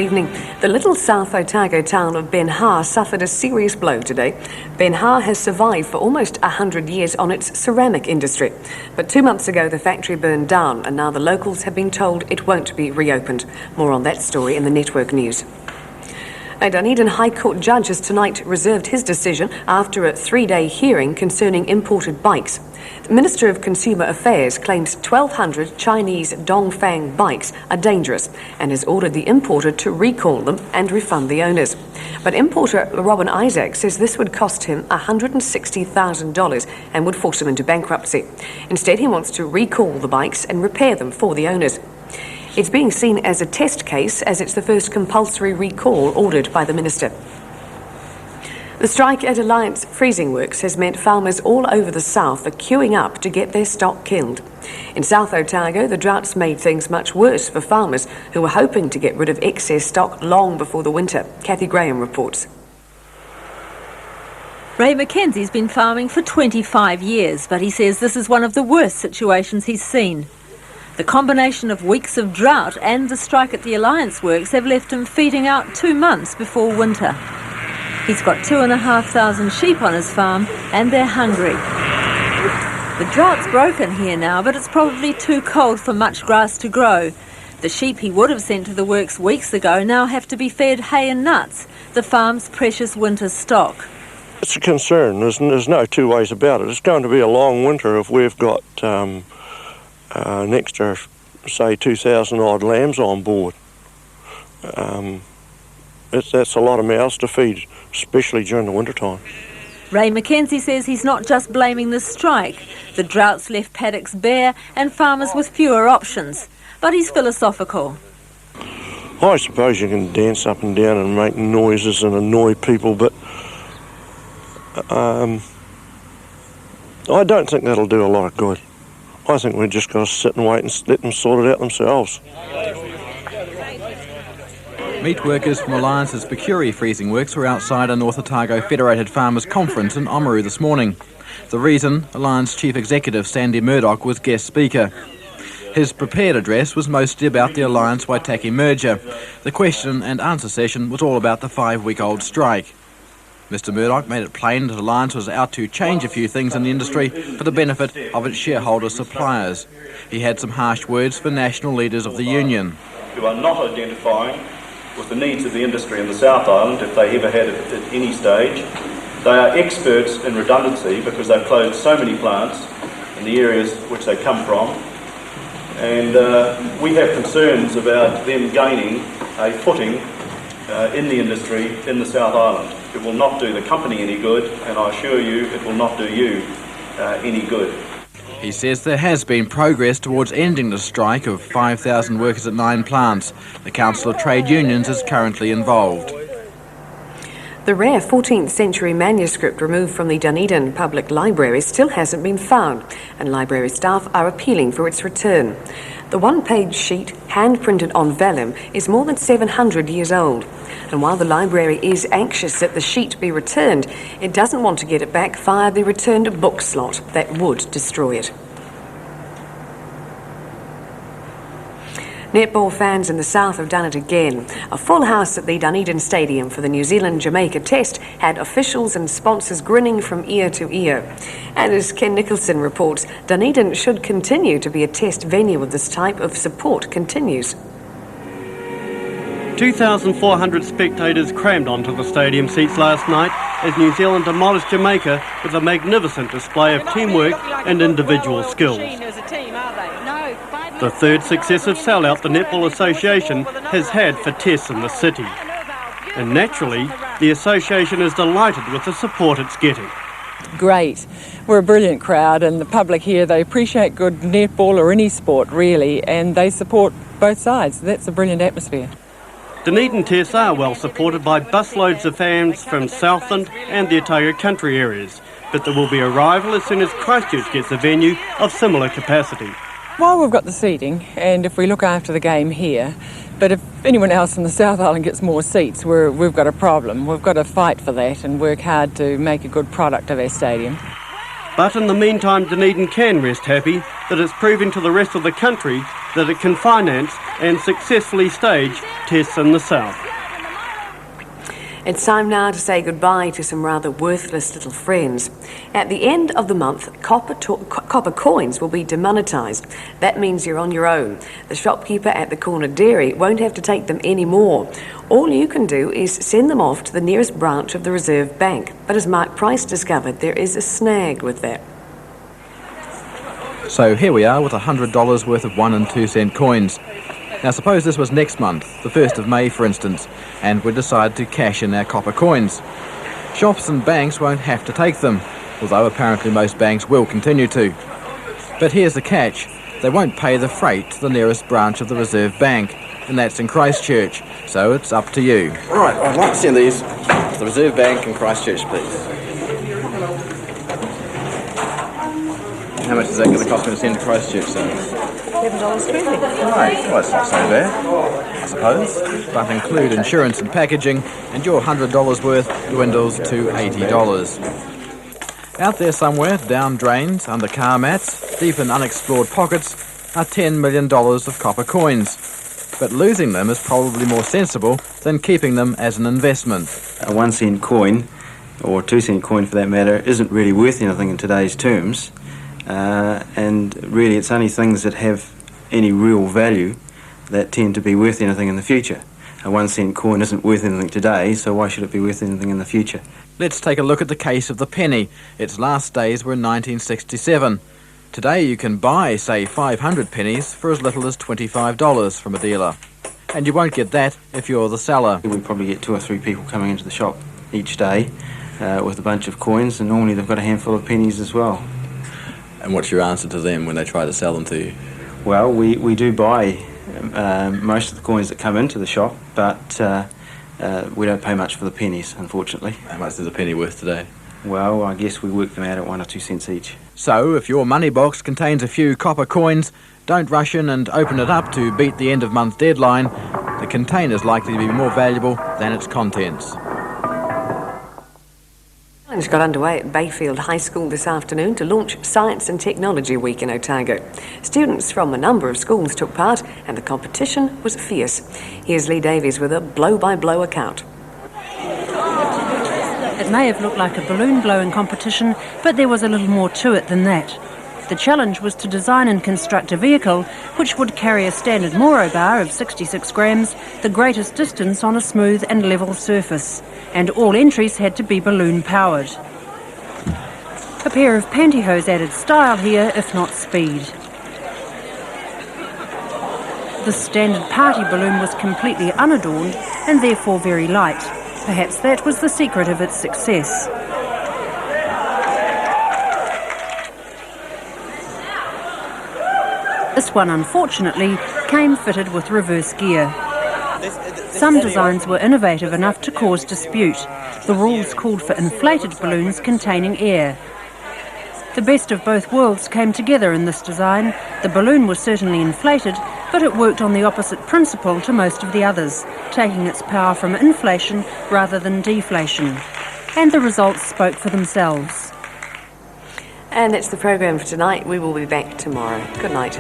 Good evening. The little South Otago town of Ben Ha suffered a serious blow today. Ben Ha has survived for almost 100 years on its ceramic industry. But 2 months ago, the factory burned down, and now the locals have been told it won't be reopened. More on that story in the Network News. A Dunedin High Court judge has tonight reserved his decision after a 3-day hearing concerning imported bikes. The Minister of Consumer Affairs claims 1,200 Chinese Dongfang bikes are dangerous and has ordered the importer to recall them and refund the owners. But importer Robin Isaac says this would cost him $160,000 and would force him into bankruptcy. Instead, he wants to recall the bikes and repair them for the owners. It's being seen as a test case as it's the first compulsory recall ordered by the minister. The strike at Alliance Freezing Works has meant farmers all over the south are queuing up to get their stock killed. In South Otago, the drought's made things much worse for farmers who were hoping to get rid of excess stock long before the winter. Kathy Graham reports. Ray Mackenzie's been farming for 25 years, but he says this is one of the worst situations he's seen. The combination of weeks of drought and the strike at the Alliance Works have left him feeding out 2 months before winter. He's got 2,500 sheep on his farm and they're hungry. The drought's broken here now, but it's probably too cold for much grass to grow. The sheep he would have sent to the works weeks ago now have to be fed hay and nuts, the farm's precious winter stock. It's a concern. There's no two ways about it. It's going to be a long winter if we've got an extra, say, 2,000 odd lambs on board. That's a lot of mouths to feed, especially during the winter time. Ray Mackenzie says he's not just blaming the strike. The drought's left paddocks bare and farmers with fewer options. But he's philosophical. I suppose you can dance up and down and make noises and annoy people, but I don't think that'll do a lot of good. I think we've just got to sit and wait and let them sort it out themselves. Meat workers from Alliance's Pecuri Freezing Works were outside a North Otago Federated Farmers Conference in Oamaru this morning. The reason, Alliance Chief Executive Sandy Murdoch was guest speaker. His prepared address was mostly about the Alliance Waitaki merger. The question and answer session was all about the 5-week-old strike. Mr Murdoch made it plain that Alliance was out to change a few things in the industry for the benefit of its shareholder suppliers. He had some harsh words for national leaders of the union. Who are not identifying with the needs of the industry in the South Island, if they ever had it at any stage. They are experts in redundancy because they've closed so many plants in the areas which they come from. And we have concerns about them gaining a footing in the industry in the South Island. It will not do the company any good, and I assure you it will not do you any good. He says there has been progress towards ending the strike of 5,000 workers at 9 plants. The Council of Trade Unions is currently involved. The rare 14th century manuscript removed from the Dunedin Public Library still hasn't been found, and library staff are appealing for its return. The one-page sheet, hand-printed on vellum, is more than 700 years old. And while the library is anxious that the sheet be returned, it doesn't want to get it back via the returned book slot that would destroy it. Netball fans in the south have done it again. A full house at the Dunedin Stadium for the New Zealand-Jamaica Test had officials and sponsors grinning from ear to ear. And as Ken Nicholson reports, Dunedin should continue to be a test venue if this type of support continues. 2,400 spectators crammed onto the stadium seats last night as New Zealand demolished Jamaica with a magnificent display of teamwork and individual skills. The third successive sellout the Netball Association has had for tests in the city. And naturally, the association is delighted with the support it's getting. Great. We're a brilliant crowd, and the public here, they appreciate good netball or any sport really, and they support both sides. That's a brilliant atmosphere. Dunedin tests are well supported by busloads of fans from Southland and the Otago country areas, but there will be a rival as soon as Christchurch gets a venue of similar capacity. Well, we've got the seating, and if we look after the game here, but if anyone else in the South Island gets more seats, we've got a problem. We've got to fight for that and work hard to make a good product of our stadium. But in the meantime, Dunedin can rest happy that it's proving to the rest of the country that it can finance and successfully stage tests in the south. It's time now to say goodbye to some rather worthless little friends. At the end of the month, copper coins will be demonetised. That means you're on your own. The shopkeeper at the corner dairy won't have to take them anymore. All you can do is send them off to the nearest branch of the Reserve Bank. But as Mark Price discovered, there is a snag with that. So here we are with $100 worth of 1 and 2 cent coins. Now suppose this was next month, the 1st of May for instance, and we decide to cash in our copper coins. Shops and banks won't have to take them, although apparently most banks will continue to. But here's the catch, they won't pay the freight to the nearest branch of the Reserve Bank, and that's in Christchurch, so it's up to you. Right, I'd like to send these to the Reserve Bank in Christchurch, please. How much is that going to cost me to send to Christchurch, sir? $11.20. Right, well, that's not so bad, I suppose. But include insurance and packaging, and your $100 worth dwindles to $80. Out there somewhere, down drains, under car mats, deep in unexplored pockets, are $10 million of copper coins. But losing them is probably more sensible than keeping them as an investment. A 1 cent coin, or 2 cent coin for that matter, isn't really worth anything in today's terms. And really it's only things that have any real value that tend to be worth anything in the future. A 1 cent coin isn't worth anything today, so why should it be worth anything in the future? Let's take a look at the case of the penny. Its last days were in 1967. Today you can buy, say, 500 pennies for as little as $25 from a dealer. And you won't get that if you're the seller. We probably get 2 or 3 people coming into the shop each day with a bunch of coins, and normally they've got a handful of pennies as well. And what's your answer to them when they try to sell them to you? Well, we do buy most of the coins that come into the shop, but we don't pay much for the pennies, unfortunately. How much is a penny worth today? Well, I guess we work them out at 1 or 2 cents each. So, if your money box contains a few copper coins, don't rush in and open it up to beat the end-of-month deadline. The container's likely to be more valuable than its contents. Challenge got underway at Bayfield High School this afternoon to launch Science and Technology Week in Otago. Students from a number of schools took part and the competition was fierce. Here's Lee Davies with a blow-by-blow account. It may have looked like a balloon blowing competition, but there was a little more to it than that. The challenge was to design and construct a vehicle which would carry a standard Moro bar of 66 grams, the greatest distance on a smooth and level surface. And all entries had to be balloon-powered. A pair of pantyhose added style here, if not speed. The standard party balloon was completely unadorned and therefore very light. Perhaps that was the secret of its success. This one, unfortunately, came fitted with reverse gear. Some designs were innovative enough to cause dispute. The rules called for inflated balloons containing air. The best of both worlds came together in this design. The balloon was certainly inflated, but it worked on the opposite principle to most of the others, taking its power from inflation rather than deflation. And the results spoke for themselves. And that's the programme for tonight. We will be back tomorrow. Good night.